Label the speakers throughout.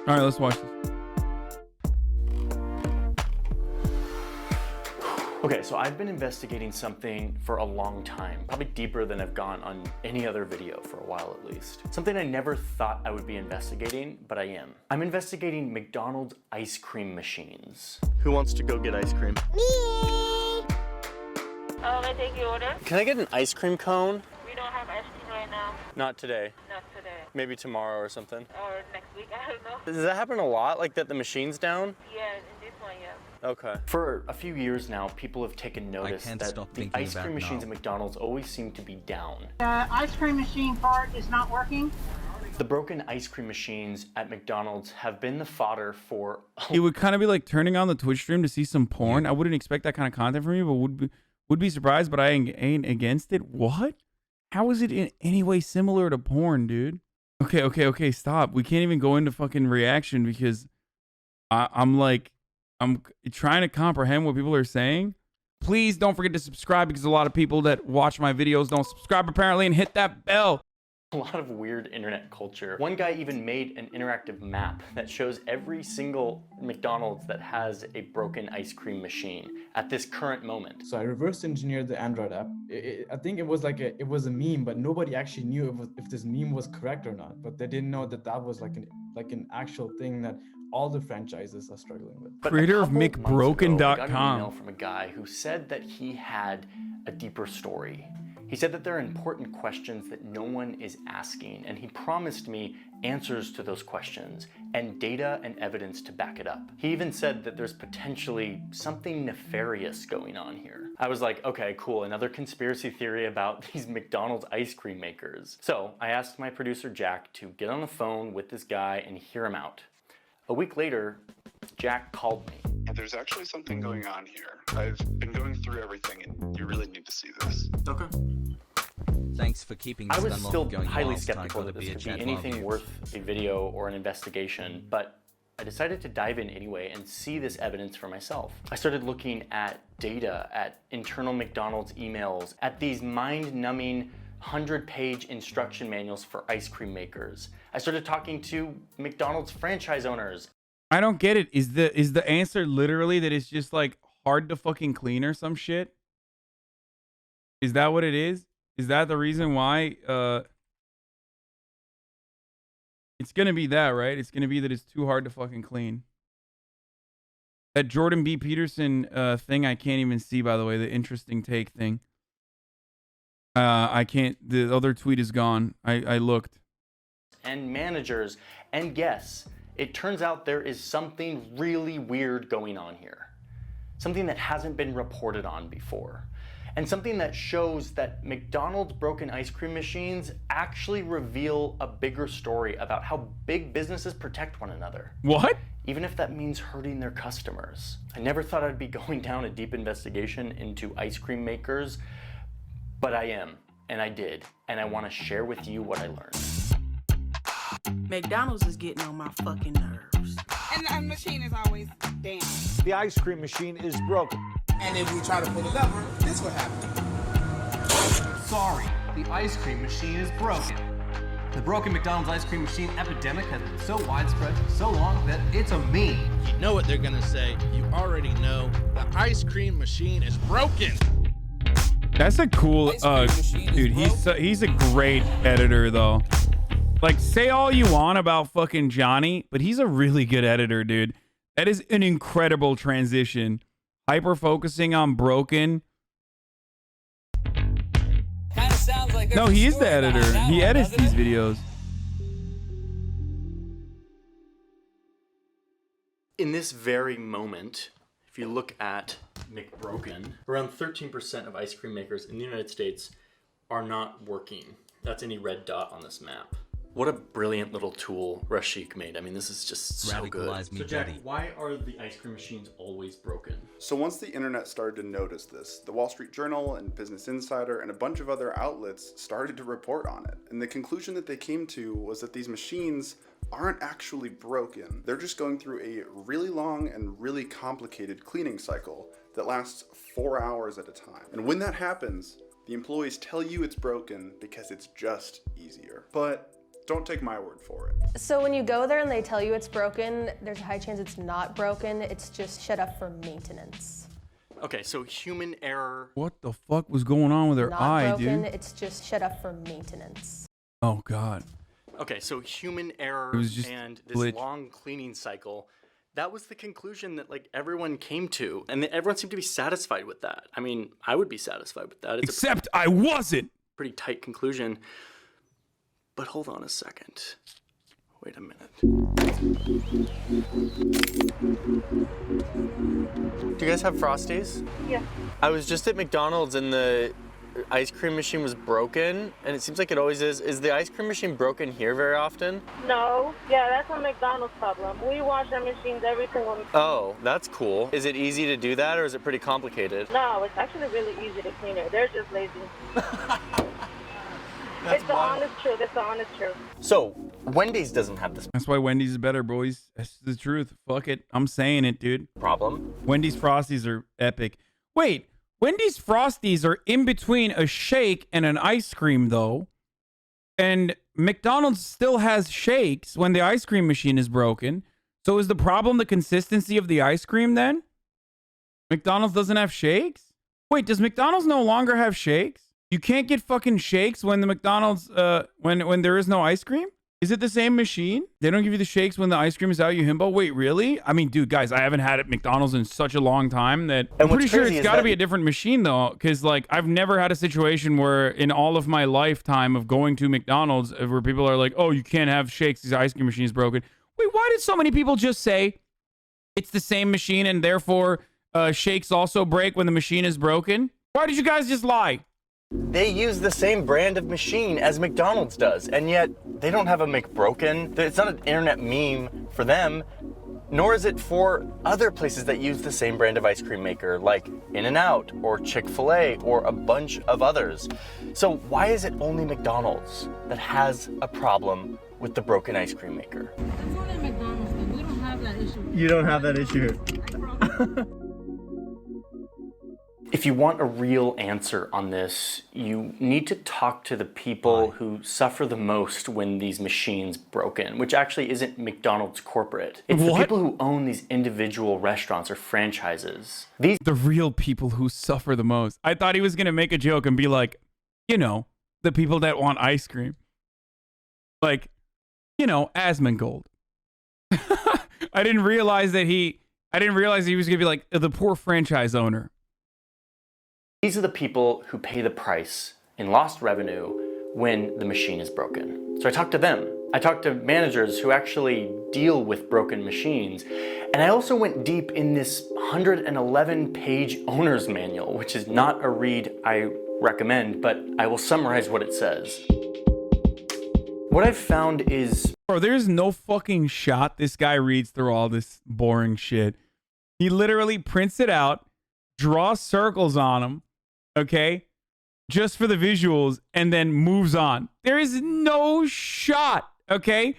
Speaker 1: All right, let's watch this.
Speaker 2: Okay, so I've been investigating something for a long time, probably deeper than I've gone on any other video for a while at least. Something I never thought I would be investigating, but I am. I'm investigating McDonald's ice cream machines. Who wants to go get ice cream?
Speaker 3: Me! I take your order.
Speaker 2: Can I get an ice cream cone?
Speaker 3: We don't have ice cream right now.
Speaker 2: Not today.
Speaker 3: Not today.
Speaker 2: Maybe tomorrow or something.
Speaker 3: Or next week, I don't know.
Speaker 2: Does that happen a lot, like that the machine's down?
Speaker 3: Yeah, in this one, yeah.
Speaker 2: Okay. For a few years now, people have taken notice that the ice cream machines at McDonald's always seem to be down.
Speaker 4: The ice cream machine part is not working.
Speaker 2: The broken ice cream machines at McDonald's have been the fodder for...
Speaker 1: It would kind of be like turning on the Twitch stream to see some porn. I wouldn't expect that kind of content from you, but would be surprised, but I ain't against it. What? How is it in any way similar to porn, dude? Okay, stop. We can't even go into fucking reaction because I'm trying to comprehend what people are saying. Please don't forget to subscribe because a lot of people that watch my videos don't subscribe apparently, and hit that bell.
Speaker 2: A lot of weird internet culture. One guy even made an interactive map that shows every single McDonald's that has a broken ice cream machine at this current moment.
Speaker 5: So I reverse engineered the Android app. I think it was a meme, but nobody actually knew if this meme was correct or not. But they didn't know that was like an actual thing that all the franchises are struggling with.
Speaker 2: But
Speaker 1: Creator of McBroken.com.
Speaker 2: I got an email from a guy who said that he had a deeper story. He said that there are important questions that no one is asking, and he promised me answers to those questions and data and evidence to back it up. He even said that there's potentially something nefarious going on here. I was like, okay, cool, another conspiracy theory about these McDonald's ice cream makers. So I asked my producer Jack to get on the phone with this guy and hear him out. A week later, Jack called me.
Speaker 6: There's actually something going on here. I've been going through everything and you really need to see this.
Speaker 2: Okay.
Speaker 7: Thanks for keeping
Speaker 2: I was
Speaker 7: Stunlock
Speaker 2: still
Speaker 7: going
Speaker 2: highly
Speaker 7: whilst
Speaker 2: skeptical
Speaker 7: I
Speaker 2: that
Speaker 7: gotta
Speaker 2: this
Speaker 7: be a
Speaker 2: could be
Speaker 7: Chad
Speaker 2: anything
Speaker 7: Marview.
Speaker 2: worth a video or an investigation, but I decided to dive in anyway and see this evidence for myself. I started looking at data, at internal McDonald's emails, at these mind-numbing 100-page instruction manuals for ice cream makers. I started talking to McDonald's franchise owners.
Speaker 1: I don't get it. Is the answer literally that it's just like hard to fucking clean or some shit? Is that what it is? Is that the reason why it's gonna be that, right? It's gonna be that it's too hard to fucking clean. That Jordan B. Peterson thing I can't even see, by the way, the interesting take thing. I can't, the other tweet is gone. I looked.
Speaker 2: And managers and guests. It turns out there is something really weird going on here. Something that hasn't been reported on before. And something that shows that McDonald's broken ice cream machines actually reveal a bigger story about how big businesses protect one another.
Speaker 1: What?
Speaker 2: Even if that means hurting their customers. I never thought I'd be going down a deep investigation into ice cream makers, but I am, and I did, and I want to share with you what I learned.
Speaker 8: McDonald's is getting on my fucking nerves.
Speaker 9: And the machine is always down.
Speaker 10: The ice cream machine is broken.
Speaker 9: And if we try to pull the lever, this will happen.
Speaker 11: Sorry, the ice cream machine is broken. The broken McDonald's ice cream machine epidemic has been so widespread for so long that it's a meme.
Speaker 12: You know what they're gonna say. You already know. The ice cream machine is broken.
Speaker 1: That's a cool, dude, he's a great editor though. Like, say all you want about fucking Johnny, but he's a really good editor, dude. That is an incredible transition. Hyper focusing on broken.
Speaker 13: Kind of sounds like
Speaker 1: no, he is the editor. He edits these videos.
Speaker 2: In this very moment, if you look at McBroken, around 13% of ice cream makers in the United States are not working. That's any red dot on this map. What a brilliant little tool Rashik made. I mean, this is just so good. So Jack, why are the ice cream machines always broken?
Speaker 6: So once the internet started to notice this, the Wall Street Journal and Business Insider and a bunch of other outlets started to report on it. And the conclusion that they came to was that these machines aren't actually broken. They're just going through a really long and really complicated cleaning cycle that lasts 4 hours at a time. And when that happens, the employees tell you it's broken because it's just easier. But don't take my word for it.
Speaker 14: So when you go there and they tell you it's broken, there's a high chance it's not broken. It's just shut off for maintenance.
Speaker 2: Okay, so human error.
Speaker 1: What the fuck was going on with her
Speaker 14: Not
Speaker 1: eye,
Speaker 14: broken,
Speaker 1: dude?
Speaker 14: it's just shut off for maintenance.
Speaker 1: Oh God.
Speaker 2: Okay, so human error
Speaker 1: It was just
Speaker 2: and this
Speaker 1: glitch.
Speaker 2: long cleaning cycle. That was the conclusion that like everyone came to, and everyone seemed to be satisfied with that. I mean, I would be satisfied with that. It's
Speaker 1: Except I wasn't.
Speaker 2: pretty tight conclusion. But hold on a second. Wait a minute. Do you guys have Frosties?
Speaker 3: Yeah.
Speaker 2: I was just at McDonald's and the ice cream machine was broken, and it seems like it always is. Is the ice cream machine broken here very often?
Speaker 3: No. Yeah, that's a McDonald's problem. We wash our machines every single.
Speaker 2: Oh, that's cool. Is it easy to do that, or is it pretty complicated?
Speaker 3: No, it's actually really easy to clean it. They're just lazy. It's the honest truth. It's the honest truth.
Speaker 2: So, Wendy's doesn't have this
Speaker 1: That's why Wendy's is better, boys. That's the truth. Fuck it. I'm saying it, dude.
Speaker 2: problem.
Speaker 1: Wendy's Frosties are epic. Wait, Wendy's Frosties are in between a shake and an ice cream, though. And McDonald's still has shakes when the ice cream machine is broken. So is the problem the consistency of the ice cream then? McDonald's doesn't have shakes? Wait, does McDonald's no longer have shakes? You can't get fucking shakes when the McDonald's, when there is no ice cream? Is it the same machine? They don't give you the shakes when the ice cream is out, you himbo? Wait, really? I mean, dude, guys, I haven't had at McDonald's in such a long time that I'm pretty sure it's got to be a different machine, though. Because, like, I've never had a situation where in all of my lifetime of going to McDonald's where people are like, oh, you can't have shakes, this ice cream machine is broken. Wait, why did so many people just say it's the same machine and therefore shakes also break when the machine is broken? Why did you guys just lie?
Speaker 2: They use the same brand of machine as McDonald's does, and yet they don't have a McBroken. It's not an internet meme for them, nor is it for other places that use the same brand of ice cream maker, like In-N-Out or Chick-fil-A or a bunch of others. So why is it only McDonald's that has a problem with the broken ice cream maker?
Speaker 4: That's only McDonald's, but we don't have that issue.
Speaker 2: You don't have that issue. If you want a real answer on this, you need to talk to the people who suffer the most when these machines broken, which actually isn't McDonald's corporate. It's the people who own these individual restaurants or franchises.
Speaker 1: The real people who suffer the most. I thought he was going to make a joke and be like, you know, the people that want ice cream. Like, you know, Asmongold. I didn't realize he was going to be like the poor franchise owner.
Speaker 2: These are the people who pay the price in lost revenue when the machine is broken. So I talked to them. I talked to managers who actually deal with broken machines. And I also went deep in this 111-page owner's manual, which is not a read I recommend, but I will summarize what it says. What I've found is...
Speaker 1: Bro, there's no fucking shot this guy reads through all this boring shit. He literally prints it out, draws circles on them, okay, just for the visuals, and then moves on. There is no shot, okay?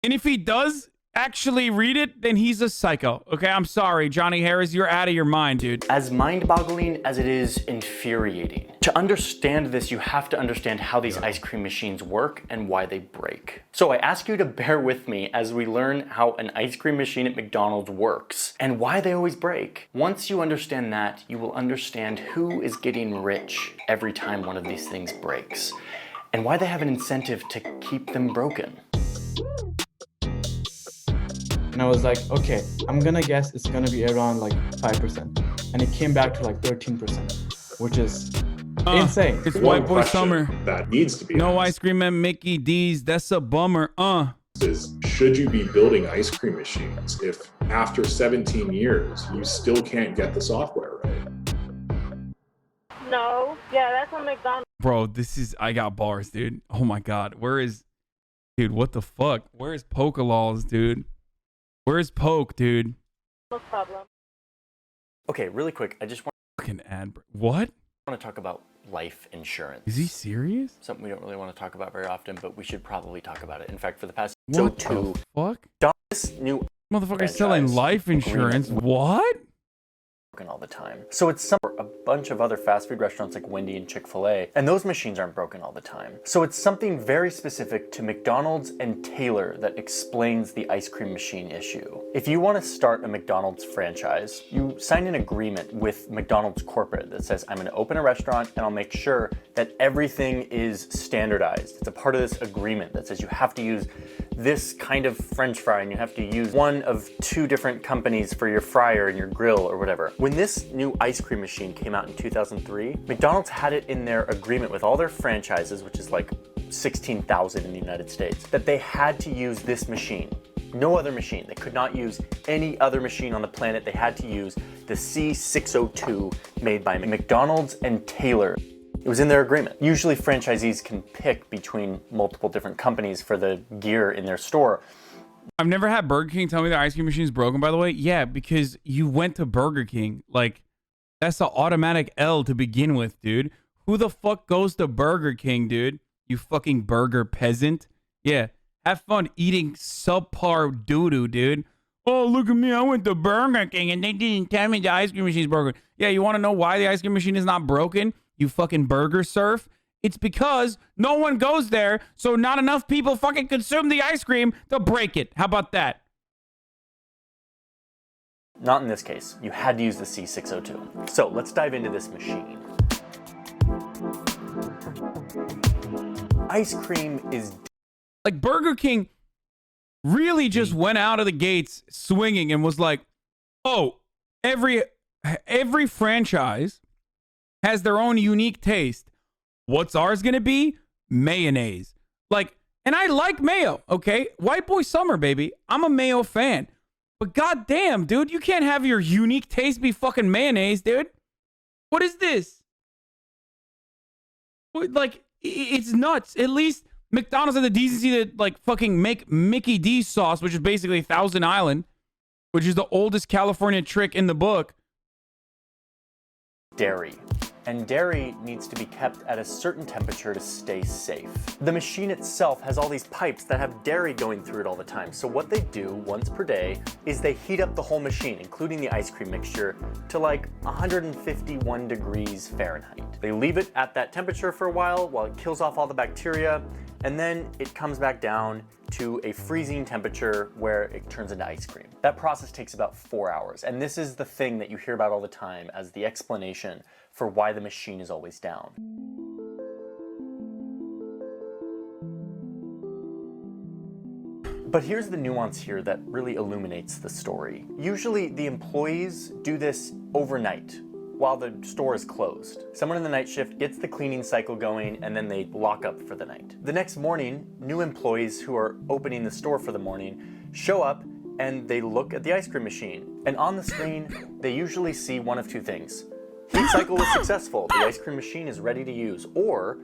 Speaker 1: And if he does actually read it, then he's a psycho, okay? I'm sorry, Johnny Harris, you're out of your mind, dude.
Speaker 2: As mind-boggling as it is infuriating. To understand this, you have to understand how these ice cream machines work and why they break. So I ask you to bear with me as we learn how an ice cream machine at McDonald's works and why they always break. Once you understand that, you will understand who is getting rich every time one of these things breaks and why they have an incentive to keep them broken.
Speaker 5: And I was like, okay, I'm gonna guess it's gonna be around like 5%. And it came back to like 13%, which is insane.
Speaker 1: It's white boy summer.
Speaker 15: That needs to be
Speaker 1: no ice cream at Mickey D's. That's a bummer.
Speaker 15: Is should you be building ice cream machines if after 17 years you still can't get the software right?
Speaker 3: No. Yeah, that's a McDonald's.
Speaker 1: Bro, I got bars, dude. Oh my God. Dude, what the fuck? Where is Pokelawls, dude? Where's Poke, dude?
Speaker 3: No problem.
Speaker 2: Okay, really quick, I just want
Speaker 1: fucking ad. What?
Speaker 2: I want to talk about life insurance.
Speaker 1: Is he serious?
Speaker 2: Something we don't really want to talk about very often, but we should probably talk about it. In fact, for the past
Speaker 1: what the fuck?
Speaker 2: This new
Speaker 1: motherfucker selling life insurance. What?
Speaker 2: all the time. So it's a bunch of other fast food restaurants like Wendy and Chick-fil-A, and those machines aren't broken all the time. So it's something very specific to McDonald's and Taylor that explains the ice cream machine issue. If you want to start a McDonald's franchise, you sign an agreement with McDonald's corporate that says, I'm going to open a restaurant and I'll make sure that everything is standardized. It's a part of this agreement that says you have to use this kind of French fry and you have to use one of 2 different companies for your fryer and your grill or whatever. When this new ice cream machine came out in 2003, McDonald's had it in their agreement with all their franchises, which is like 16,000 in the United States, that they had to use this machine. No other machine. They could not use any other machine on the planet. They had to use the C602 made by McDonald's and Taylor. It was in their agreement. Usually franchisees can pick between multiple different companies for the gear in their store.
Speaker 1: I've never had Burger King tell me the ice cream machine is broken, by the way. Yeah, because you went to Burger King. Like, that's the automatic L to begin with, dude. Who the fuck goes to Burger King, dude? You fucking burger peasant. Yeah, have fun eating subpar doo-doo, dude. Oh, look at me. I went to Burger King and they didn't tell me the ice cream machine is broken. Yeah, you want to know why the ice cream machine is not broken? You fucking burger surf. It's because no one goes there, so not enough people fucking consume the ice cream to break it. How about that?
Speaker 2: Not in this case. You had to use the C602. So let's dive into this machine. Ice cream is...
Speaker 1: Like, Burger King really just went out of the gates swinging and was like, oh, every franchise has their own unique taste. What's ours gonna be? Mayonnaise. Like, and I like mayo, okay? White boy summer, baby. I'm a mayo fan. But goddamn, dude, you can't have your unique taste be fucking mayonnaise, dude. What is this? Like, it's nuts. At least McDonald's had the decency to, like, fucking make Mickey D's sauce, which is basically Thousand Island, which is the oldest California trick in the book.
Speaker 2: Dairy. And dairy needs to be kept at a certain temperature to stay safe. The machine itself has all these pipes that have dairy going through it all the time. So what they do once per day is they heat up the whole machine, including the ice cream mixture, to like 151 degrees Fahrenheit. They leave it at that temperature for a while it kills off all the bacteria, and then it comes back down to a freezing temperature where it turns into ice cream. That process takes about 4 hours, and this is the thing that you hear about all the time as the explanation for why the machine is always down. But here's the nuance here that really illuminates the story. Usually the employees do this overnight while the store is closed. Someone in the night shift gets the cleaning cycle going and then they lock up for the night. The next morning, new employees who are opening the store for the morning show up and they look at the ice cream machine. And on the screen, they usually see one of 2 things. Heat cycle was successful, the ice cream machine is ready to use, or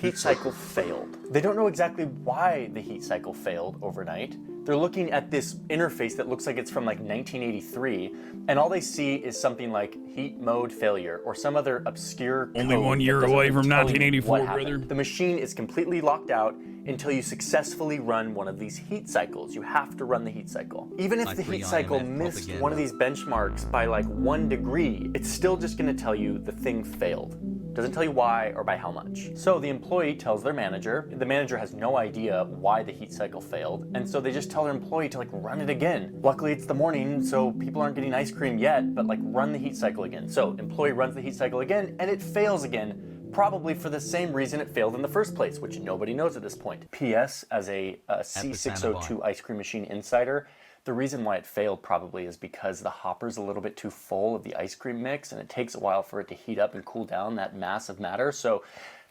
Speaker 2: heat cycle failed. They don't know exactly why the heat cycle failed overnight. They're looking at this interface that looks like it's from like 1983, and all they see is something like heat mode failure or some other obscure
Speaker 1: only 1 year away from 1984, brother.
Speaker 2: The machine is completely locked out until you successfully run one of these heat cycles. You have to run the heat cycle. Even if the heat cycle missed one of these benchmarks by like 1 degree, it's still just gonna tell you the thing failed. Doesn't tell you why or by how much. So the employee tells their manager. The manager has no idea why the heat cycle failed, and so they just tell their employee to like run it again. Luckily it's the morning, so people aren't getting ice cream yet, but like run the heat cycle again. So employee runs the heat cycle again, and it fails again. Probably for the same reason it failed in the first place, which nobody knows at this point. P.S. As a C602 ice cream machine insider, the reason why it failed probably is because the hopper's a little bit too full of the ice cream mix and it takes a while for it to heat up and cool down that mass of matter. So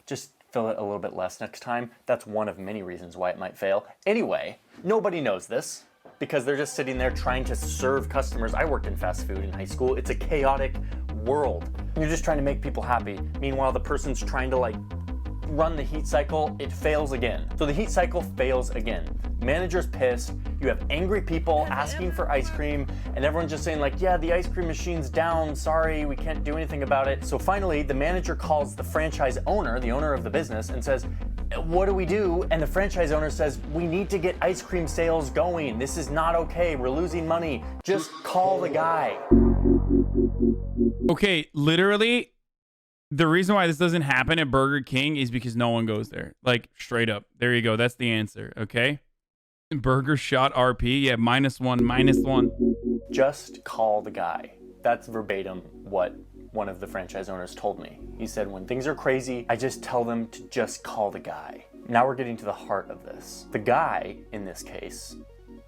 Speaker 2: just fill it a little bit less next time. That's one of many reasons why it might fail. Anyway, nobody knows this because they're just sitting there trying to serve customers. I worked in fast food in high school. It's a chaotic world. You're just trying to make people happy. Meanwhile, the person's trying to like run the heat cycle, it fails again. So the heat cycle fails again. Manager's pissed, you have angry people asking for ice cream, and everyone's just saying like, yeah, the ice cream machine's down, sorry, we can't do anything about it. So finally, the manager calls the franchise owner, the owner of the business, and says, what do we do? And the franchise owner says, we need to get ice cream sales going. This is not okay, we're losing money. Just call the guy.
Speaker 1: Okay, literally, the reason why this doesn't happen at Burger King is because no one goes there. Like, straight up. There you go. That's the answer, okay? Burger shot RP. Yeah, -1, -1.
Speaker 2: Just call the guy. That's verbatim what one of the franchise owners told me. He said, when things are crazy, I just tell them to just call the guy. Now we're getting to the heart of this. The guy, in this case,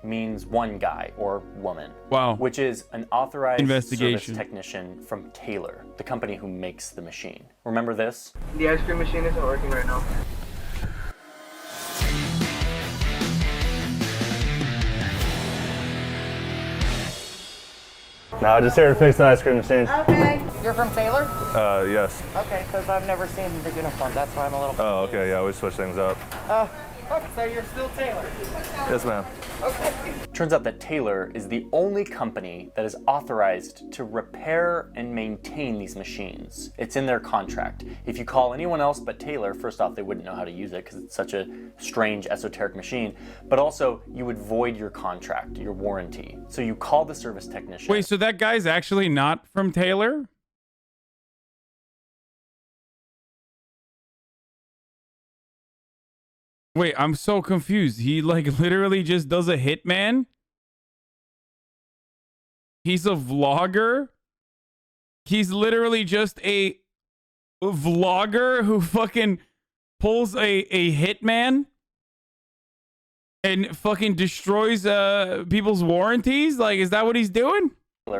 Speaker 2: means one guy or woman.
Speaker 1: Wow.
Speaker 2: Which is an authorized
Speaker 1: Investigation.
Speaker 2: service technician from Taylor, the company who makes the machine. Remember this?
Speaker 3: The ice cream machine isn't working right now.
Speaker 16: No, just here to fix the ice cream machine.
Speaker 3: Okay. You're from Taylor?
Speaker 16: Yes.
Speaker 3: Okay, because I've never seen the uniform. That's why I'm a little.
Speaker 16: Oh, okay, yeah, we switch things up.
Speaker 3: So you're still Taylor?
Speaker 16: Yes, ma'am.
Speaker 3: Okay.
Speaker 2: Turns out that Taylor is the only company that is authorized to repair and maintain these machines. It's in their contract. If you call anyone else but Taylor, first off, they wouldn't know how to use it because it's such a strange, esoteric machine, but also you would void your contract, your warranty. So you call the service technician.
Speaker 1: Wait, so that guy's actually not from Taylor? Wait, I'm so confused. He like literally just does a hitman? He's a vlogger? He's literally just a vlogger who fucking pulls a hitman and fucking destroys people's warranties? Like, is that what he's doing?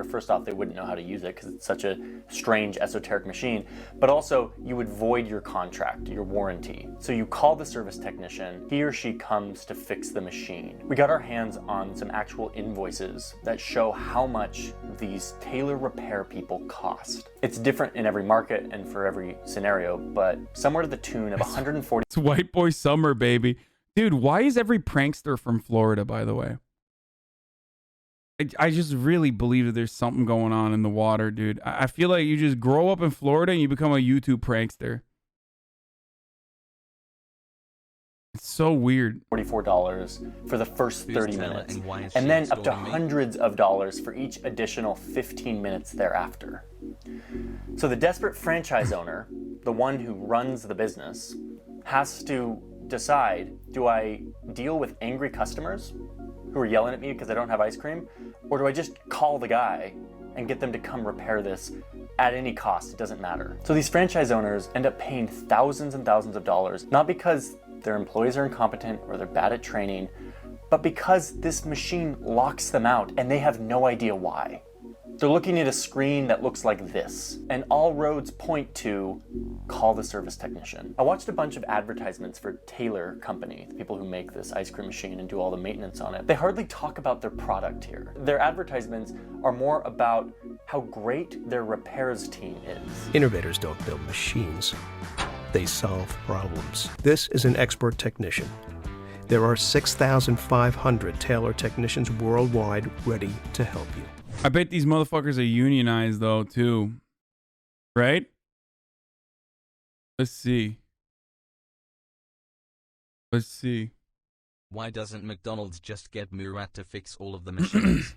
Speaker 2: First off, they wouldn't know how to use it because it's such a strange, esoteric machine, but also you would void your contract, your warranty. So you call the service technician, he or she comes to fix the machine. We got our hands on some actual invoices that show how much these Taylor repair people cost. It's different in every market and for every scenario, but somewhere to the tune of 140.
Speaker 1: It's white boy summer, baby. Dude, why is every prankster from Florida, by the way? I just really believe that there's something going on in the water, dude. I feel like you just grow up in Florida and you become a YouTube prankster. It's so weird.
Speaker 2: $44 for the first 30 minutes, and then up to hundreds of dollars for each additional 15 minutes thereafter. So the desperate franchise owner, the one who runs the business, has to decide, do I deal with angry customers who are yelling at me because I don't have ice cream? Or do I just call the guy and get them to come repair this at any cost? It doesn't matter. So these franchise owners end up paying thousands and thousands of dollars, not because their employees are incompetent or they're bad at training, but because this machine locks them out and they have no idea why. They're looking at a screen that looks like this, and all roads point to call the service technician. I watched a bunch of advertisements for Taylor Company, the people who make this ice cream machine and do all the maintenance on it. They hardly talk about their product here. Their advertisements are more about how great their repairs team is.
Speaker 17: Innovators don't build machines, they solve problems. This is an expert technician. There are 6,500 Taylor technicians worldwide ready to help you.
Speaker 1: I bet these motherfuckers are unionized though too, right? Let's see. Let's see.
Speaker 7: Why doesn't McDonald's just get Murat to fix all of the machines?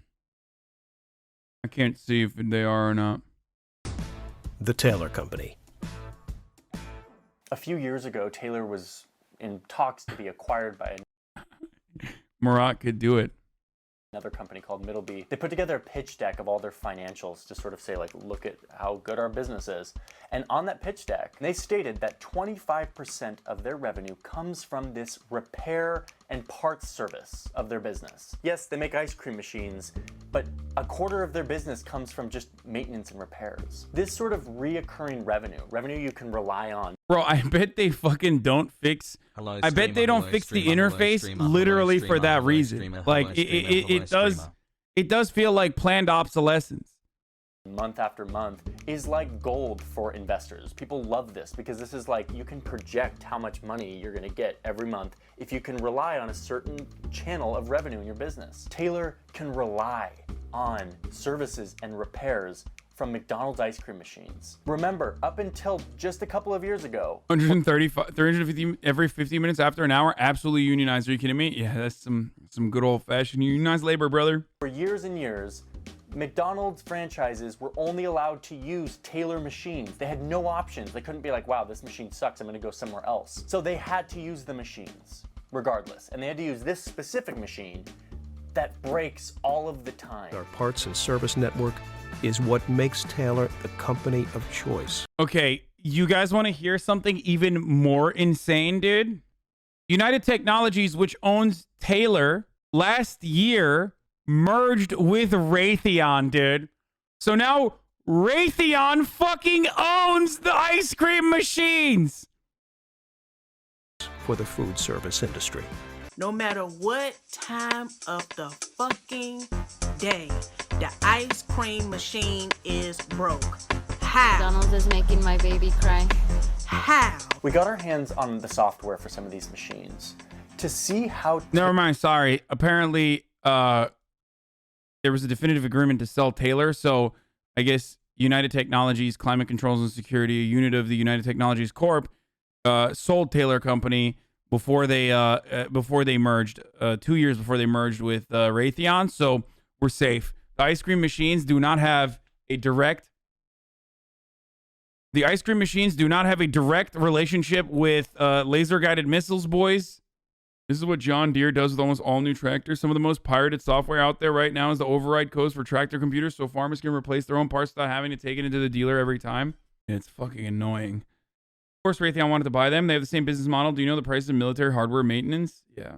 Speaker 1: I can't see if they are or not.
Speaker 17: The Taylor Company.
Speaker 2: A few years ago, Taylor was in talks to be acquired by
Speaker 1: Murat could do it.
Speaker 2: Another company called Middleby. They put together a pitch deck of all their financials to sort of say, like, look at how good our business is. And on that pitch deck, they stated that 25% of their revenue comes from this repair and parts service of their business. Yes, they make ice cream machines, but a quarter of their business comes from just maintenance and repairs. This sort of reoccurring revenue you can rely on.
Speaker 1: Bro, I bet they fucking don't fix... I bet they don't fix the interface literally for that reason. Like, it does feel like planned obsolescence.
Speaker 2: Month after month is like gold for investors. People love this because this is like, you can project how much money you're gonna get every month if you can rely on a certain channel of revenue in your business. Taylor can rely on services and repairs from McDonald's ice cream machines. Remember, up until just a couple of years ago,
Speaker 1: 350 every 50 minutes after an hour, absolutely unionized. Are you kidding me? Yeah, that's some good old-fashioned unionized labor, brother.
Speaker 2: For years and years, McDonald's franchises were only allowed to use Taylor machines. They had no options. They couldn't be like, wow, this machine sucks, I'm gonna go somewhere else. So they had to use the machines, regardless. And they had to use this specific machine that breaks all of the time.
Speaker 17: Our parts and service network is what makes Taylor the company of choice.
Speaker 1: Okay, you guys want to hear something even more insane, dude? United Technologies, which owns Taylor, last year merged with Raytheon, dude. So now Raytheon fucking owns the ice cream machines.
Speaker 17: For the food service industry.
Speaker 8: No matter what time of the fucking day, the ice cream machine is broke. How?
Speaker 18: McDonald's is making my baby cry.
Speaker 8: How?
Speaker 2: We got our hands on the software for some of these machines to see how...
Speaker 1: Never mind, sorry. Apparently, there was a definitive agreement to sell Taylor, so I guess United Technologies, Climate Controls and Security, a unit of the United Technologies Corp, sold Taylor Company before they merged, 2 years before they merged with Raytheon, so we're safe. The ice cream machines do not have a direct relationship with laser-guided missiles, boys. This is what John Deere does with almost all new tractors. Some of the most pirated software out there right now is the override codes for tractor computers, so farmers can replace their own parts without having to take it into the dealer every time. It's fucking annoying. Of course, Raytheon wanted to buy them. They have the same business model. Do you know the price of military hardware maintenance? Yeah.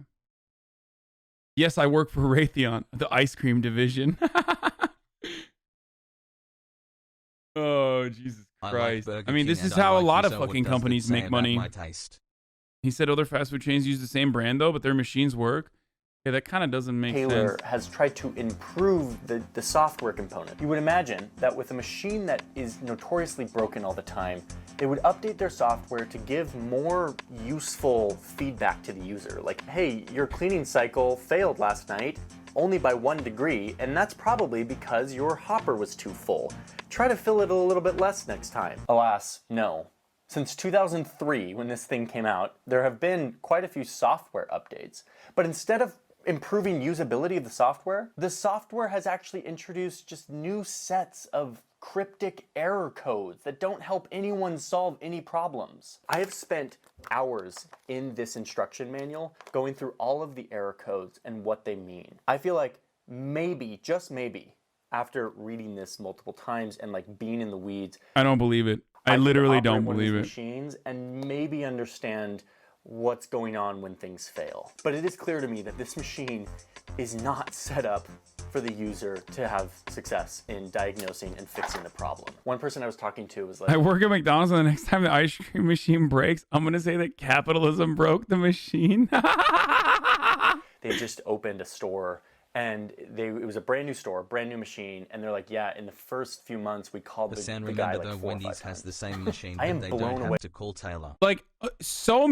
Speaker 1: Yes, I work for Raytheon, the ice cream division. Oh, Jesus Christ. I mean, this is how a lot of fucking companies make money. He said other fast food chains use the same brand, though, but their machines work. Yeah, that kind of doesn't make sense.
Speaker 2: Taylor has tried to improve the software component. You would imagine that with a machine that is notoriously broken all the time, they would update their software to give more useful feedback to the user. Like, hey, your cleaning cycle failed last night, only by 1 degree, and that's probably because your hopper was too full. Try to fill it a little bit less next time. Alas, no. Since 2003, when this thing came out, there have been quite a few software updates. But instead of improving usability of the software has actually introduced just new sets of cryptic error codes that don't help anyone solve any problems. I have spent hours in this instruction manual going through all of the error codes and what they mean. I feel like maybe, just maybe, after reading this multiple times and like being in the weeds,
Speaker 1: I don't believe it. I literally don't believe it.
Speaker 2: Machines and maybe understand what's going on when things fail. But it is clear to me that this machine is not set up for the user to have success in diagnosing and fixing the problem. One person I was talking to was like,
Speaker 1: I work at McDonald's, and the next time the ice cream machine breaks, I'm going to say that capitalism broke the machine.
Speaker 2: They just opened a store, and it was a brand new store, brand new machine, and they're like, yeah, in the first few months we called the guy like 4 or 5
Speaker 7: Wendy's has the same machine,
Speaker 2: I am
Speaker 7: but they
Speaker 2: blown
Speaker 7: don't
Speaker 2: away.
Speaker 7: have to call Taylor.
Speaker 1: Like, so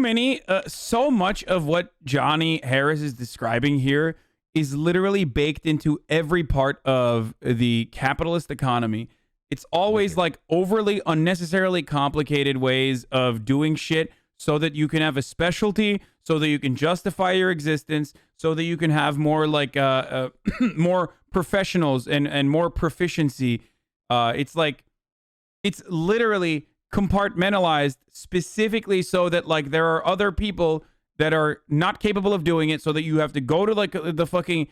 Speaker 1: much of what Johnny Harris is describing here is literally baked into every part of the capitalist economy. It's always like overly unnecessarily complicated ways of doing shit so that you can have a specialty, so that you can justify your existence, so that you can have more like more professionals and more proficiency. It's like, it's literally compartmentalized specifically so that like there are other people that are not capable of doing it, so that you have to go to like the fucking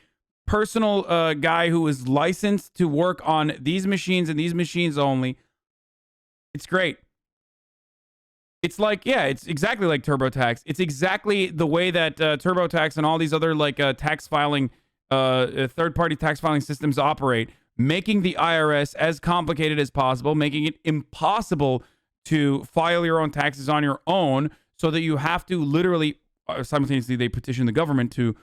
Speaker 1: personal guy who is licensed to work on these machines and these machines only. It's great. It's like, yeah, it's exactly like TurboTax. It's exactly the way that TurboTax and all these other like tax filing, third-party tax filing systems operate, making the IRS as complicated as possible, making it impossible to file your own taxes on your own, so that you have to literally simultaneously they petition the government to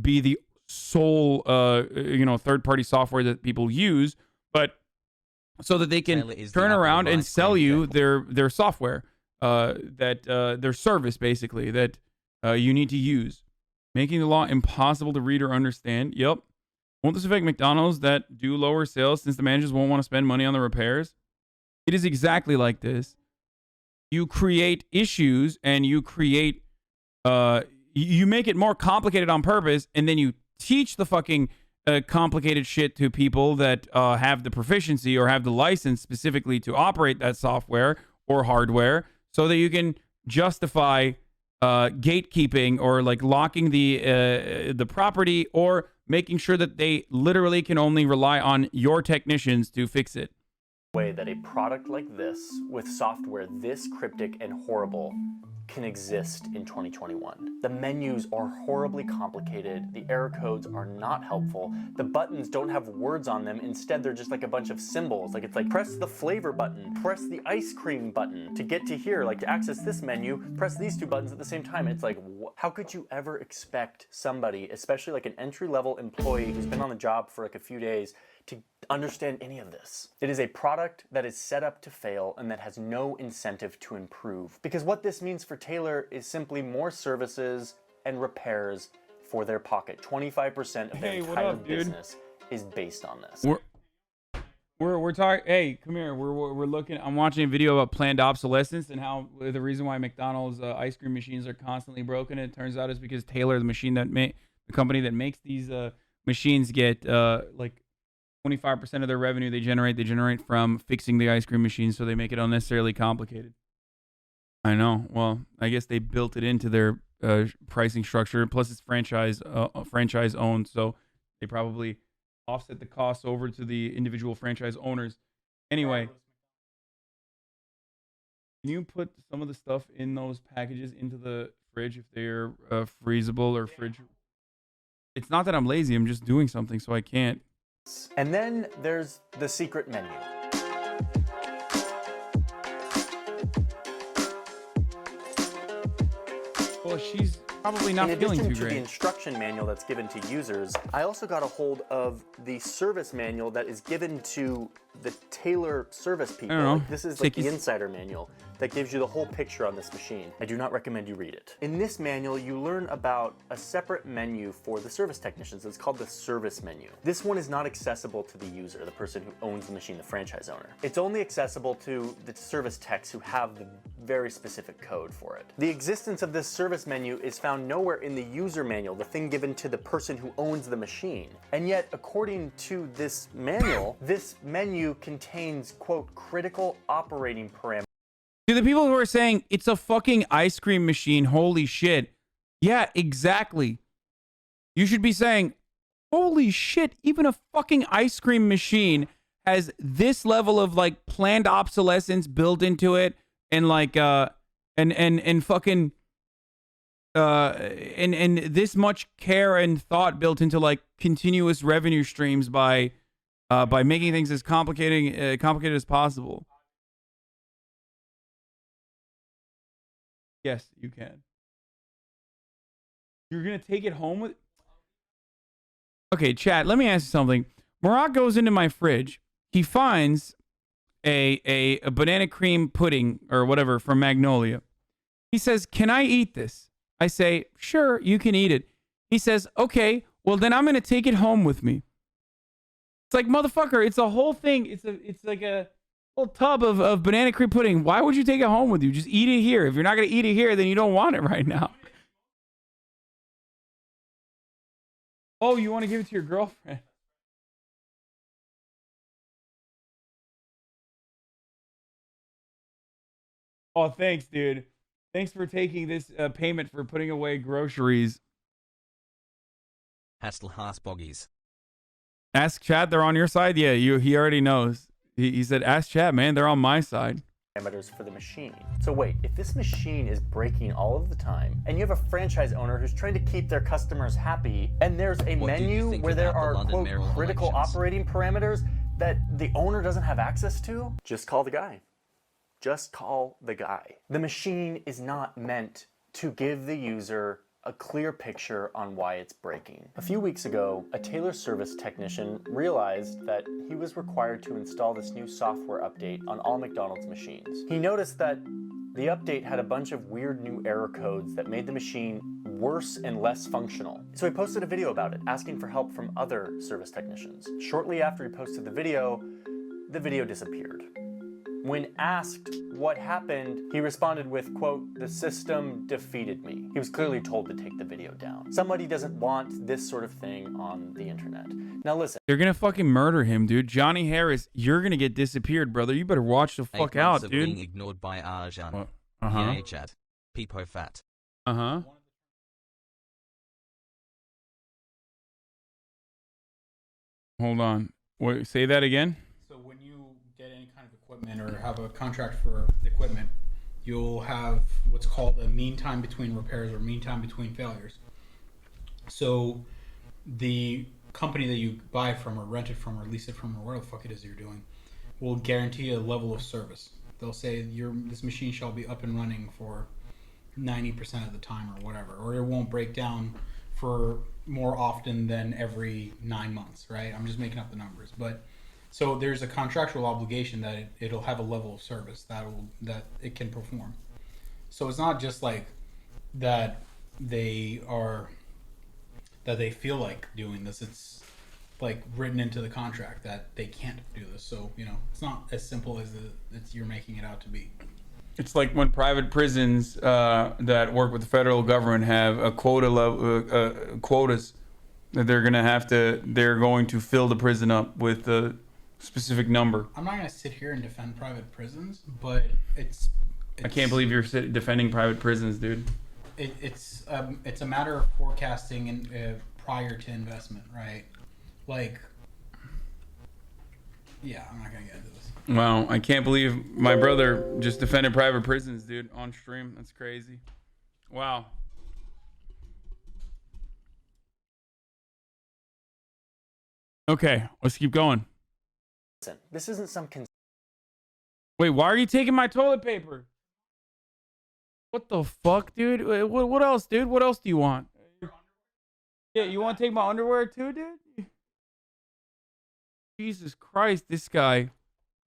Speaker 1: be the sole third-party software that people use, but so that they can turn around and sell you their software, their service basically that you need to use, making the law impossible to read or understand. Yep. Won't this affect McDonald's that do lower sales since the managers won't want to spend money on the repairs? It is exactly like this. You create issues and you create you make it more complicated on purpose, and then you teach the fucking complicated shit to people that have the proficiency or have the license specifically to operate that software or hardware, so that you can justify gatekeeping or like locking the property, or making sure that they literally can only rely on your technicians to fix it.
Speaker 2: Way that a product like this, with software this cryptic and horrible, can exist in 2021. The menus are horribly complicated, the error codes are not helpful, the buttons don't have words on them, instead they're just like a bunch of symbols. Like, it's like, press the flavor button, press the ice cream button to get to here, like to access this menu, press these two buttons at the same time. It's like, how could you ever expect somebody, especially like an entry-level employee who's been on the job for like a few days, to understand any of this? It is a product that is set up to fail and that has no incentive to improve. Because what this means for Taylor is simply more services and repairs for their pocket. 25% of their entire business is based on this.
Speaker 1: We're talking. Hey, come here. We're looking. I'm watching a video about planned obsolescence and how the reason why McDonald's ice cream machines are constantly broken. It turns out is because Taylor, the company that makes these machines, get like 25% of their revenue they generate from fixing the ice cream machines, so they make it unnecessarily complicated. I know. Well, I guess they built it into their pricing structure. Plus, it's franchise owned, so they probably offset the costs over to the individual franchise owners. Anyway, can you put some of the stuff in those packages into the fridge if they're freezable or fridge? It's not that I'm lazy. I'm just doing something, so I can't.
Speaker 2: And then there's the secret menu.
Speaker 1: Well, she's probably not feeling too great.
Speaker 2: In addition to the instruction manual that's given to users, I also got a hold of the service manual that is given to the Taylor service people. Like, this is like the insider manual that gives you the whole picture on this machine. I do not recommend you read it. In this manual, you learn about a separate menu for the service technicians. It's called the service menu. This one is not accessible to the user, the person who owns the machine, the franchise owner. It's only accessible to the service techs who have the very specific code for it. The existence of this service menu is found nowhere in the user manual, the thing given to the person who owns the machine. And yet, according to this manual, this menu contains, quote, critical operating parameters.
Speaker 1: To the people who are saying it's a fucking ice cream machine, holy shit. Yeah, exactly. You should be saying, holy shit, even a fucking ice cream machine has this level of like planned obsolescence built into it, and like and fucking and this much care and thought built into like continuous revenue streams by making things as complicated as possible. Yes, you can. You're gonna take it home with. Okay, chat. Let me ask you something. Murat goes into my fridge. He finds a banana cream pudding or whatever from Magnolia. He says, "Can I eat this?" I say, "Sure, you can eat it." He says, "Okay, well then I'm gonna take it home with me." It's like, motherfucker, it's a whole thing. It's like a whole tub of banana cream pudding. Why would you take it home with you? Just eat it here. If you're not gonna eat it here, then you don't want it right now. Oh, you want to give it to your girlfriend? Oh, thanks, dude. Thanks for taking this payment for putting away groceries.
Speaker 7: Hasselhaas
Speaker 1: Ask Chad, they're on your side? Yeah, he already knows. He said, ask Chad, man, they're on my side.
Speaker 2: Parameters for the machine. So wait, if this machine is breaking all of the time, and you have a franchise owner who's trying to keep their customers happy, and there's a menu where there are, quote, critical operating parameters that the owner doesn't have access to, just call the guy. Just call the guy. The machine is not meant to give the user a clear picture on why it's breaking. A few weeks ago, a Taylor service technician realized that he was required to install this new software update on all McDonald's machines. He noticed that the update had a bunch of weird new error codes that made the machine worse and less functional. So he posted a video about it, asking for help from other service technicians. Shortly after he posted the video disappeared. When asked what happened, he responded with, quote, "The system defeated me." He was clearly told to take the video down. Somebody doesn't want this sort of thing on the internet. Now listen.
Speaker 1: They're gonna fucking murder him, dude. Johnny Harris, you're gonna get disappeared, brother. You better watch the fuck
Speaker 7: 8 months
Speaker 1: out,
Speaker 7: of
Speaker 1: dude.
Speaker 7: being ignored by Arjan.
Speaker 1: Uh-huh.
Speaker 7: Yeah, Chad. Peepo fat.
Speaker 1: Uh-huh. Hold on. Wait, say that again?
Speaker 19: So when you get any kind of equipment or have a contract for equipment, you'll have what's called a mean time between repairs or mean time between failures. So the company that you buy from or rent it from or lease it from or whatever the fuck it is you're doing will guarantee a level of service. They'll say this machine shall be up and running for 90% of the time or whatever, or it won't break down for more often than every 9 months, right? I'm just making up the numbers, but so there's a contractual obligation that it'll have a level of service that it can perform. So it's not just like that they feel like doing this. It's like written into the contract that they can't do this. So it's not as simple as you're making it out to be.
Speaker 1: It's like when private prisons that work with the federal government have a quotas that they're going to fill the prison up with a specific number.
Speaker 19: I'm not going to sit here and defend private prisons, but it's
Speaker 1: I can't believe you're defending private prisons, dude.
Speaker 19: It's a matter of forecasting and prior to investment, right? Like, yeah, I'm not going to get into this.
Speaker 1: Wow, I can't believe my brother just defended private prisons, dude, on stream. That's crazy. Wow. Okay, let's keep going.
Speaker 2: Listen, this isn't some
Speaker 1: Wait, why are you taking my toilet paper? What the fuck, dude? Wait, what else, dude? What else do you want? Yeah, you want to take my underwear too, dude? Jesus Christ, this guy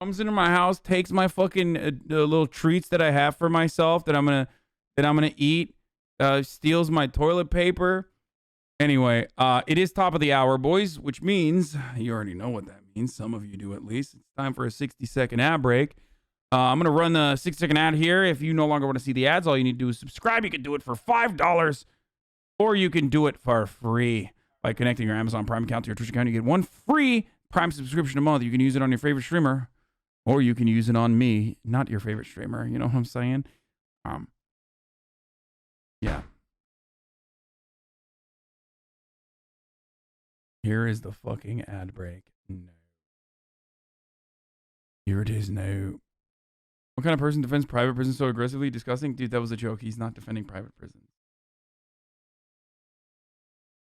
Speaker 1: comes into my house, takes my fucking little treats that I have for myself that I'm gonna eat, steals my toilet paper. Anyway, it is top of the hour, boys, which means you already know what that means. Some of you do at least. It's time for a 60-second ad break. I'm gonna run the 60-second ad here. If you no longer want to see the ads, all you need to do is subscribe. You can do it for $5, or you can do it for free by connecting your Amazon Prime account to your Twitch account. You get one free Prime subscription a month. You can use it on your favorite streamer, or you can use it on me, not your favorite streamer. You know what I'm saying? Yeah. Here is the fucking ad break. No. Here it is now. What kind of person defends private prisons so aggressively? Disgusting? Dude, that was a joke. He's not defending private prisons.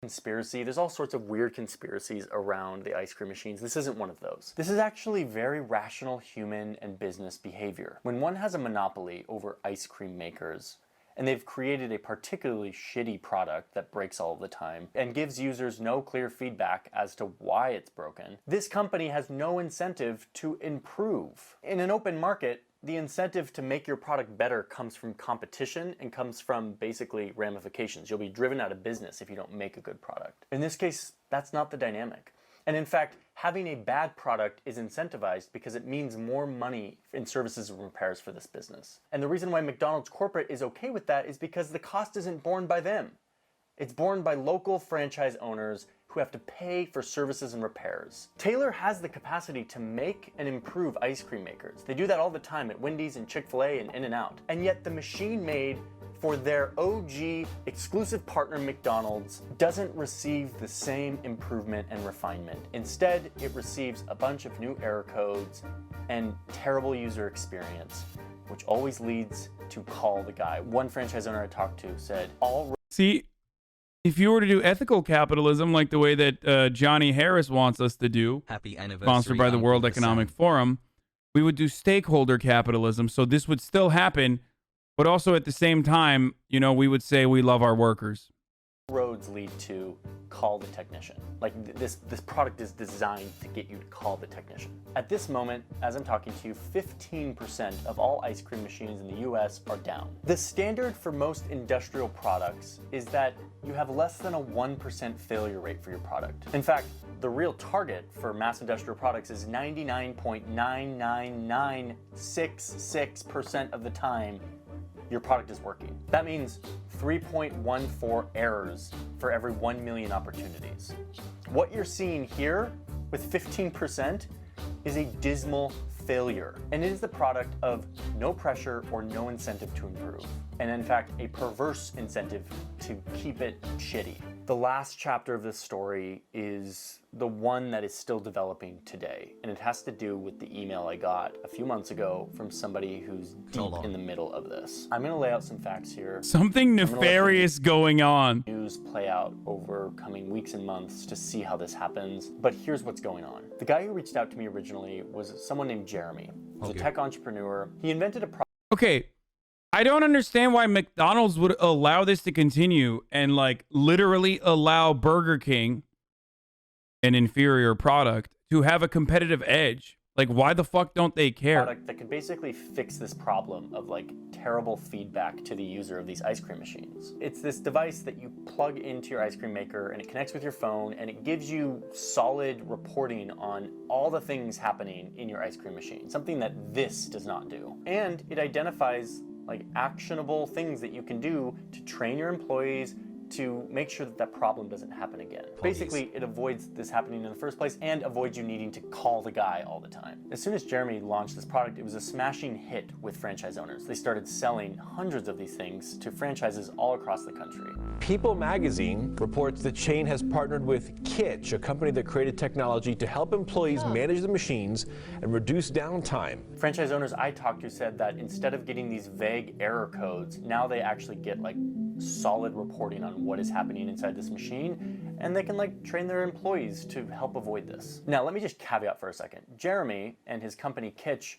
Speaker 2: conspiracy. There's all sorts of weird conspiracies around the ice cream machines. This isn't one of those. This is actually very rational human and business behavior. When one has a monopoly over ice cream makers, and they've created a particularly shitty product that breaks all the time and gives users no clear feedback as to why it's broken, this company has no incentive to improve. In an open market, the incentive to make your product better comes from competition and comes from basically ramifications. You'll be driven out of business if you don't make a good product. In this case, that's not the dynamic. And in fact, having a bad product is incentivized because it means more money in services and repairs for this business. And the reason why McDonald's corporate is okay with that is because the cost isn't borne by them. It's borne by local franchise owners who have to pay for services and repairs. Taylor has the capacity to make and improve ice cream makers. They do that all the time at Wendy's and Chick-fil-A and In-N-Out. And yet the machine made for their OG exclusive partner McDonald's doesn't receive the same improvement and refinement. Instead, it receives a bunch of new error codes and terrible user experience, which always leads to call the guy. One franchise owner I talked to said,
Speaker 1: See, if you were to do ethical capitalism like the way that Johnny Harris wants us to do,
Speaker 7: Happy anniversary,
Speaker 1: sponsored by the World Economic Forum, we would do stakeholder capitalism. So this would still happen, but also at the same time, you know, we would say we love our workers.
Speaker 2: roads lead to call the technician. Like this product is designed to get you to call the technician. At this moment, as I'm talking to you, 15% of all ice cream machines in the US are down. The standard for most industrial products is that you have less than a 1% failure rate for your product. In fact, the real target for mass industrial products is 99.99966% of the time your product is working. That means 3.14 errors for every 1 million opportunities. What you're seeing here with 15% is a dismal failure, and it is the product of no pressure or no incentive to improve, and in fact a perverse incentive to keep it shitty. The last chapter of this story is the one that is still developing today, and it has to do with the email I got a few months ago from somebody who's deep in the middle of this. I'm gonna lay out some facts here.
Speaker 1: Something nefarious going on.
Speaker 2: News play out over coming weeks and months to see how this happens, but here's what's going on. The guy who reached out to me originally was someone named Jeremy. He's a tech entrepreneur. He invented a product.
Speaker 1: Okay, I don't understand why McDonald's would allow this to continue and like literally allow Burger King, an inferior product, to have a competitive edge. Like, why the fuck don't they care?
Speaker 2: Product that could basically fix this problem of like terrible feedback to the user of these ice cream machines. It's this device that you plug into your ice cream maker and it connects with your phone and it gives you solid reporting on all the things happening in your ice cream machine, something that this does not do. And it identifies like actionable things that you can do to train your employees to make sure that that problem doesn't happen again. Basically, it avoids this happening in the first place and avoids you needing to call the guy all the time. As soon as Jeremy launched this product, it was a smashing hit with franchise owners. They started selling hundreds of these things to franchises all across the country.
Speaker 11: People magazine reports the chain has partnered with Kytch, a company that created technology to help employees manage the machines and reduce downtime.
Speaker 2: Franchise owners I talked to said that instead of getting these vague error codes, now they actually get like solid reporting on what is happening inside this machine, and they can like train their employees to help avoid this. Now, let me just caveat for a second. Jeremy and his company Kytch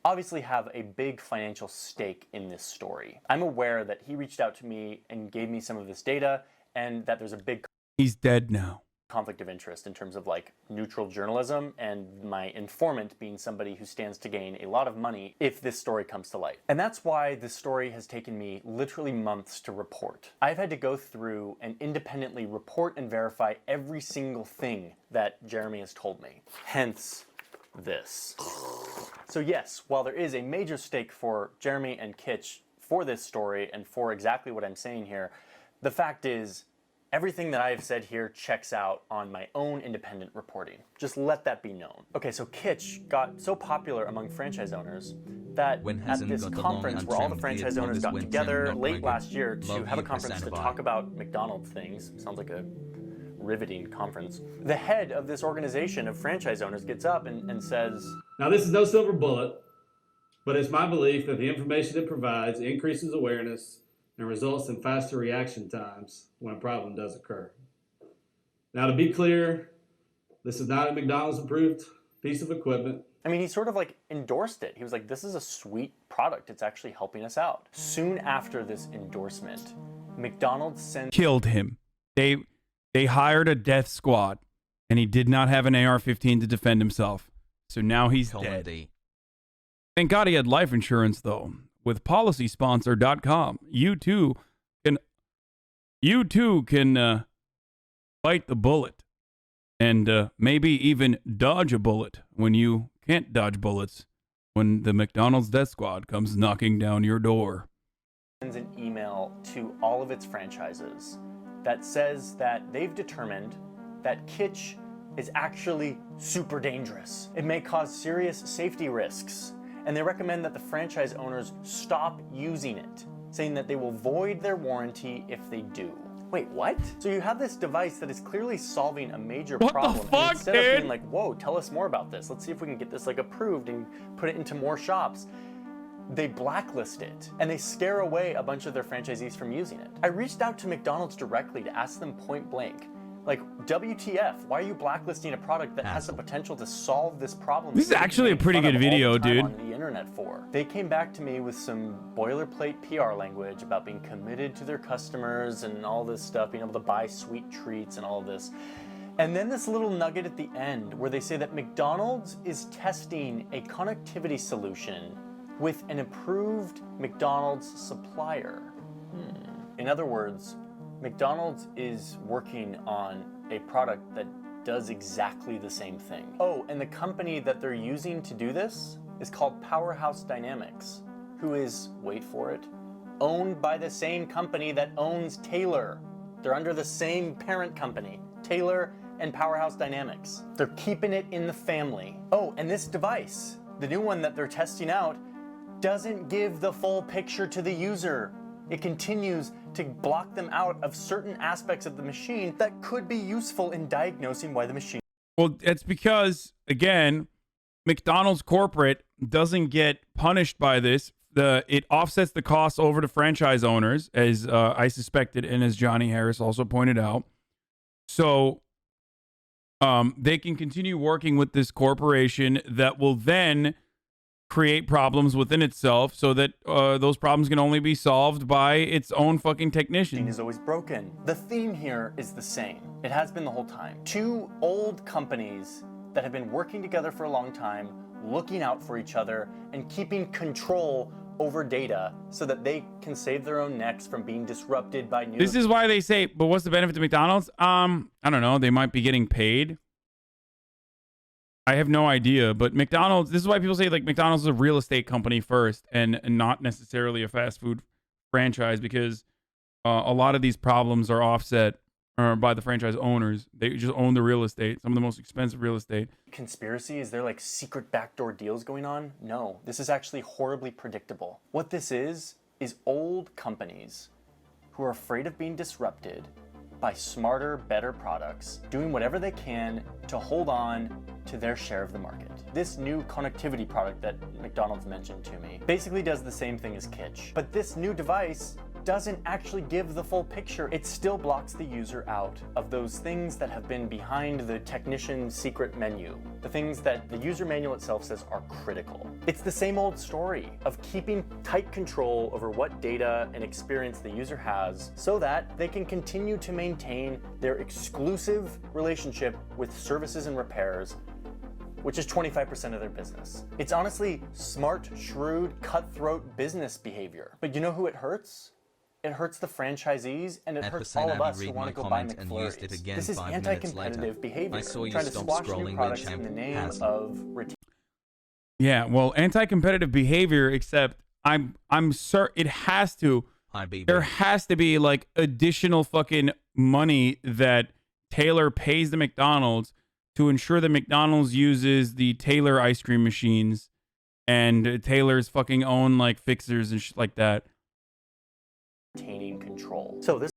Speaker 2: obviously have a big financial stake in this story. I'm aware that he reached out to me and gave me some of this data, and that there's a big
Speaker 1: He's dead now.
Speaker 2: conflict of interest in terms of like neutral journalism and my informant being somebody who stands to gain a lot of money if this story comes to light. And that's why this story has taken me literally months to report. I've had to go through and independently report and verify every single thing that Jeremy has told me. Hence this. So yes, while there is a major stake for Jeremy and Kytch for this story and for exactly what I'm saying here, the fact is everything that I have said here checks out on my own independent reporting. Just let that be known. Okay, so Kytch got so popular among franchise owners that at this conference where all the franchise owners got together late last year to have a conference to talk about McDonald's things, sounds like a riveting conference, the head of this organization of franchise owners gets up and says,
Speaker 20: "Now this is no silver bullet, but it's my belief that the information it provides increases awareness and results in faster reaction times when a problem does occur. Now, to be clear, this is not a McDonald's approved piece of equipment."
Speaker 2: I mean, he sort of like endorsed it. He was like, this is a sweet product. It's actually helping us out. Soon after this endorsement, McDonald's sent...
Speaker 1: Killed him. They hired a death squad, and he did not have an AR-15 to defend himself. So now he's dead. Thank God he had life insurance, though. With PolicySponsor.com, you too can bite the bullet and maybe even dodge a bullet when you can't dodge bullets when the McDonald's death squad comes knocking down your door.
Speaker 2: Sends an email to all of its franchises that says that they've determined that Kytch is actually super dangerous. It may cause serious safety risks, and they recommend that the franchise owners stop using it, saying that they will void their warranty if they do. Wait, what? So you have this device that is clearly solving a major problem.
Speaker 1: What the fuck,
Speaker 2: and instead of being like, whoa, tell us more about this. Let's see if we can get this like approved and put it into more shops. They blacklist it and they scare away a bunch of their franchisees from using it. I reached out to McDonald's directly to ask them point blank, Like, WTF? Why are you blacklisting a product that has the potential to solve this problem?
Speaker 1: This is actually a pretty good video, dude.
Speaker 2: On the internet for. They came back to me with some boilerplate PR language about being committed to their customers and all this stuff, being able to buy sweet treats and all this. And then this little nugget at the end where they say that McDonald's is testing a connectivity solution with an approved McDonald's supplier. In other words, McDonald's is working on a product that does exactly the same thing. Oh, and the company that they're using to do this is called Powerhouse Dynamics, who is, wait for it, owned by the same company that owns Taylor. They're under the same parent company, Taylor and Powerhouse Dynamics. They're keeping it in the family. Oh, and this device, the new one that they're testing out, doesn't give the full picture to the user. It continues to block them out of certain aspects of the machine that could be useful in diagnosing why the machine.
Speaker 1: Well, it's because, again, McDonald's corporate doesn't get punished by this. It offsets the costs over to franchise owners, as I suspected, and as Johnny Harris also pointed out. So they can continue working with this corporation that will then create problems within itself, so that those problems can only be solved by its own fucking technician.
Speaker 2: Is always broken. The theme here is the same. It has been the whole time. Two old companies that have been working together for a long time, looking out for each other and keeping control over data so that they can save their own necks from being disrupted by new.
Speaker 1: This is why they say, but what's the benefit to McDonald's? I don't know. They might be getting paid. I have no idea, but McDonald's, this is why people say like McDonald's is a real estate company first and not necessarily a fast food franchise, because a lot of these problems are offset by the franchise owners. They just own the real estate, some of the most expensive real estate.
Speaker 2: Conspiracy? Is there like secret backdoor deals going on? No, this is actually horribly predictable. What this is old companies who are afraid of being disrupted by smarter, better products, doing whatever they can to hold on to their share of the market. This new connectivity product that McDonald's mentioned to me basically does the same thing as Kytch, but this new device doesn't actually give the full picture. It still blocks the user out of those things that have been behind the technician's secret menu, the things that the user manual itself says are critical. It's the same old story of keeping tight control over what data and experience the user has so that they can continue to maintain their exclusive relationship with services and repairs, which is 25% of their business. It's honestly smart, shrewd, cutthroat business behavior. But you know who it hurts? It hurts the franchisees, and it hurts all of us who want to go buy McFlurries. This is anti-competitive behavior,
Speaker 7: I saw you
Speaker 2: trying to
Speaker 7: stop
Speaker 2: squash
Speaker 7: scrolling
Speaker 2: new
Speaker 7: when
Speaker 2: products
Speaker 7: Champ
Speaker 2: in the name
Speaker 7: has-
Speaker 2: of retain.
Speaker 1: Yeah, well, anti-competitive behavior, except I'm certain it has to.
Speaker 7: Hi, baby.
Speaker 1: There has to be like additional fucking money that Taylor pays the McDonald's to ensure that McDonald's uses the Taylor ice cream machines and Taylor's fucking own like fixers and shit like that.
Speaker 2: Retaining control. So this